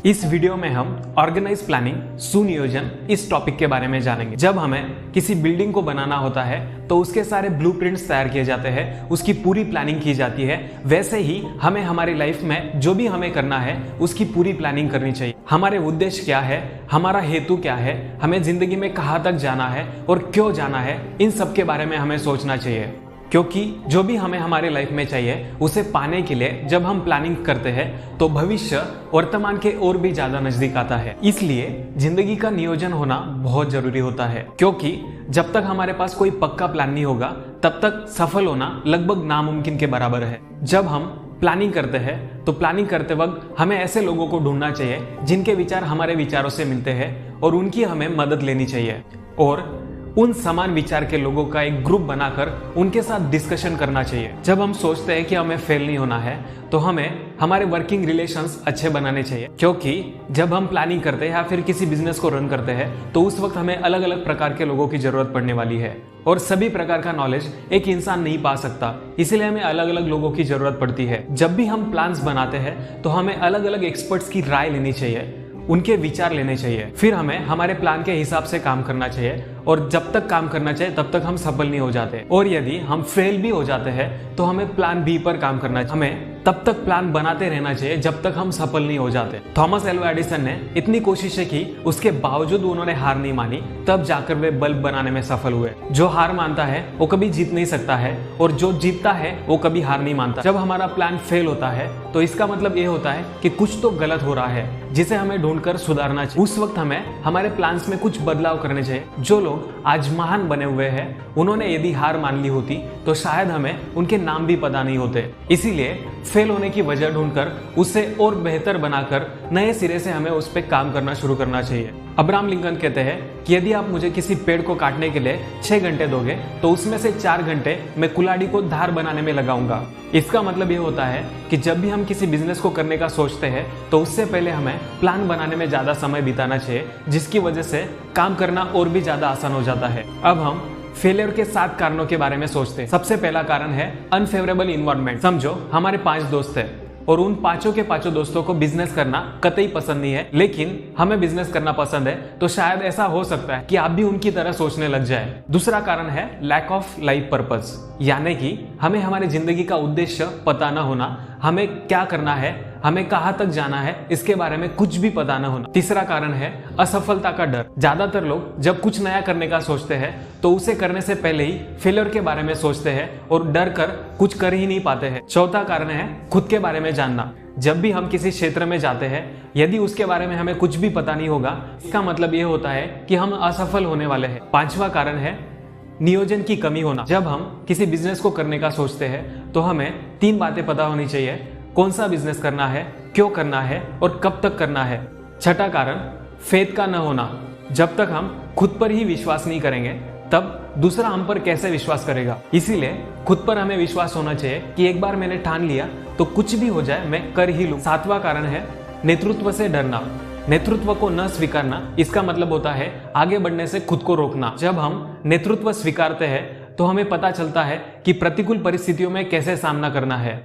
इस वीडियो में हम ऑर्गेनाइज प्लानिंग सुनियोजन इस टॉपिक के बारे में जानेंगे। जब हमें किसी बिल्डिंग को बनाना होता है तो उसके सारे ब्लूप्रिंट्स तैयार किए जाते हैं, उसकी पूरी प्लानिंग की जाती है। वैसे ही हमें हमारी लाइफ में जो भी हमें करना है उसकी पूरी प्लानिंग करनी चाहिए। हमारे उद्देश्य क्या है, हमारा हेतु क्या है, हमें जिंदगी में कहाँ तक जाना है और क्यों जाना है, इन सब के बारे में हमें सोचना चाहिए। क्योंकि जो भी हमें हमारे लाइफ में चाहिए उसे पाने के लिए जब हम प्लानिंग करते हैं तो भविष्य वर्तमान के और भी ज्यादा नजदीक आता है। इसलिए जिंदगी का नियोजन होना बहुत जरूरी होता है, क्योंकि जब तक हमारे पास कोई पक्का प्लान नहीं होगा तब तक सफल होना लगभग नामुमकिन के बराबर है। जब हम प्लानिंग करते हैं तो प्लानिंग करते वक्त हमें ऐसे लोगों को ढूंढना चाहिए जिनके विचार हमारे विचारों से मिलते हैं और उनकी हमें मदद लेनी चाहिए, और उन समान विचार के लोगों का एक ग्रुप बनाकर उनके साथ डिस्कशन करना चाहिए। जब हम सोचते हैं कि हमें फेल नहीं होना है तो हमें हमारे वर्किंग रिलेशंस अच्छे बनाने चाहिए, क्योंकि जब हम प्लानिंग करते हैं या फिर किसी बिजनेस को रन करते हैं तो उस वक्त हमें अलग अलग प्रकार के लोगों की जरूरत पड़ने वाली है और सभी प्रकार का नॉलेज एक इंसान नहीं पा सकता, इसलिए हमें अलग अलग लोगों की जरूरत पड़ती है। जब भी हम प्लान्स बनाते हैं तो हमें अलग अलग एक्सपर्ट्स की राय लेनी चाहिए, उनके विचार लेने चाहिए, फिर हमें हमारे प्लान के हिसाब से काम करना चाहिए। और जब तक काम करना चाहिए तब तक हम सफल नहीं हो जाते, और यदि हम फेल भी हो जाते हैं तो हमें प्लान बी पर काम करना चाहिए। हमें तब तक प्लान बनाते रहना चाहिए जब तक हम सफल नहीं हो जाते। थॉमस एल्वा एडिसन ने इतनी कोशिशें की, उसके बावजूद उन्होंने हार नहीं मानी, तब जाकर वे बल्ब बनाने में सफल हुए। जो हार मानता है वो कभी जीत नहीं सकता है, और जो जीतता है वो कभी हार नहीं मानता। जब हमारा प्लान फेल होता है तो इसका मतलब ये होता है कि कुछ तो गलत हो रहा है जिसे हमें ढूंढकर सुधारना चाहिए। उस वक्त हमें हमारे प्लान्स में कुछ बदलाव करने चाहिए। जो लोग आज महान बने हुए हैं उन्होंने यदि हार मान ली होती तो शायद हमें उनके नाम भी पता नहीं होते। इसीलिए फेल होने की वजह ढूंढकर उसे और बेहतर बनाकर नए सिरे से हमें उस पर काम करना शुरू करना चाहिए। अब्राहम लिंकन कहते हैं कि यदि आप मुझे किसी पेड़ को काटने के लिए 6 घंटे दोगे तो उसमें से 4 घंटे मैं कुल्हाड़ी को धार बनाने में लगाऊंगा। इसका मतलब ये होता है कि जब भी हम किसी बिजनेस को करने का सोचते हैं तो उससे पहले हमें प्लान बनाने में ज्यादा समय बिताना चाहिए, जिसकी वजह से काम करना और भी ज्यादा आसान हो जाता है। अब हम फेलियर के 7 कारणों के बारे में सोचते हैं। सबसे पहला कारण है अनफेवरेबल इन्वायरमेंट। समझो हमारे 5 दोस्त हैं और उन पांचों के पांचों दोस्तों को बिजनेस करना कतई पसंद नहीं है, लेकिन हमें बिजनेस करना पसंद है, तो शायद ऐसा हो सकता है कि आप भी उनकी तरह सोचने लग जाए। दूसरा कारण है लैक ऑफ लाइफ पर्पस, यानी कि हमें हमारी जिंदगी का उद्देश्य पता न होना, हमें क्या करना है, हमें कहाँ तक जाना है, इसके बारे में कुछ भी पता न होना। तीसरा कारण है असफलता का डर। ज्यादातर लोग जब कुछ नया करने का सोचते हैं तो उसे करने से पहले ही फेलियर के बारे में सोचते हैं और डर कर कुछ कर ही नहीं पाते हैं। चौथा कारण है खुद के बारे में जानना। जब भी हम किसी क्षेत्र में जाते हैं यदि उसके बारे में हमें कुछ भी पता नहीं होगा, इसका मतलब ये होता है कि हम असफल होने वाले हैं। पांचवा कारण है नियोजन की कमी होना। जब हम किसी बिजनेस को करने का सोचते हैं तो हमें 3 बातें पता होनी चाहिए: कौन सा बिजनेस करना है, क्यों करना है और कब तक करना है। छठा कारण फेथ का न होना। जब तक हम खुद पर ही विश्वास नहीं करेंगे तब दूसरा हम पर कैसे विश्वास करेगा। इसीलिए खुद पर हमें विश्वास होना चाहिए कि एक बार मैंने ठान लिया तो कुछ भी हो जाए मैं कर ही लूं। 7वां कारण है नेतृत्व से डरना। नेतृत्व को न स्वीकारना, इसका मतलब होता है आगे बढ़ने से खुद को रोकना। जब हम नेतृत्व स्वीकारते हैं तो हमें पता चलता है कि प्रतिकूल परिस्थितियों में कैसे सामना करना है।